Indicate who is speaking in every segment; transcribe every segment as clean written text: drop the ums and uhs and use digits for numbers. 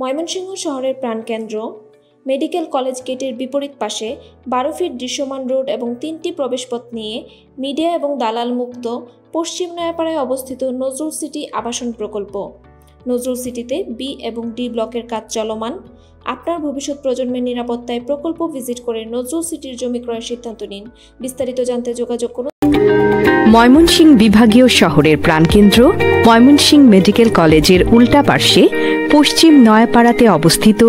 Speaker 1: ময়মনসিংহ শহরের প্রাণকেন্দ্র medical college গেটের বিপরীত পাশে 12 ফিট দৃশ্যমান রোড এবং 3টি প্রবেশপথ নিয়ে মিডিয়া এবং দালাল মুক্ত পশ্চিম নয়াপাড়ায় অবস্থিত নজরুল সিটি আবাসন প্রকল্প। নজরুল সিটিতে বি এবং ডি ব্লকের কাজ চলমান। আপনার ভবিষ্যৎ প্রজন্মের নিরাপত্তায় প্রকল্প ভিজিট করে নজরুল সিটির জমি ক্রয়ের সিদ্ধান্ত নিন। বিস্তারিত জানতে যোগাযোগ করুন।
Speaker 2: ময়মনসিংহ বিভাগীয় শহরের প্রাণকেন্দ্র ময়মনসিংহ মেডিকেল কলেজের উল্টা পার্শ্বে পশ্চিম নয়াপাড়াতে অবস্থিত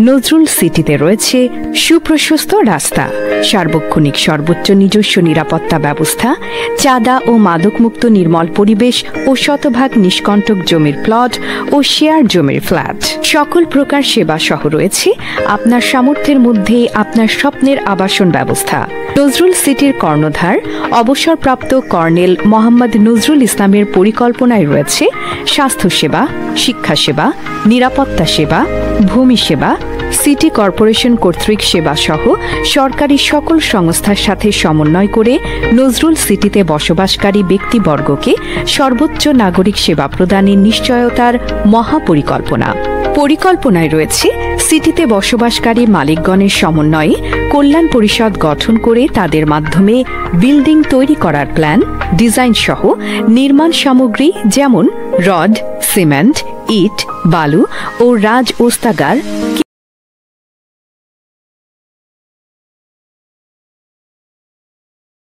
Speaker 2: নজরুল সিটিতে রয়েছে সুপ্রশস্ত রাস্তা, সার্বক্ষণিক সর্বোচ্চ নিজস্ব নিরাপত্তা ব্যবস্থা, চাঁদা ও মাদকমুক্ত নির্মল পরিবেশ ও শতভাগ নিষ্কণ্টক জমির প্লট ও শেয়ার জমির ফ্ল্যাট। সকল প্রকার সেবা সহ রয়েছে আপনার সামর্থ্যের মধ্যে আপনার স্বপ্নের আবাসন ব্যবস্থা। নজরুল সিটির কর্ণধার অবসরপ্রাপ্ত কর্নেল মোহাম্মদ নজরুল ইসলামের পরিকল্পনায় রয়েছে স্বাস্থ্যসেবা, শিক্ষাসেবা, নিরাপত্তা সেবা, ভূমি সেবা, সিটি কর্পোরেশন কর্তৃক সেবা সহ সরকারি সকল সংস্থার সাথে সমন্বয় করে নজরুল সিটিতে বসবাসকারী ব্যক্তিবর্গকে সর্বোচ্চ নাগরিক সেবা প্রদানের নিশ্চয়তার মহাপরিকল্পনা। পরিকল্পনায় রয়েছে সিটিতে বসবাসকারী মালিকগণের সমন্বয়ে কল্যাণ পরিষদ গঠন করে তাদের মাধ্যমে বিল্ডিং তৈরি করার প্ল্যান, ডিজাইন সহ নির্মাণ সামগ্রী যেমন রড, সিমেন্ট, ইট, বালু ও রাজ ওস্তাগার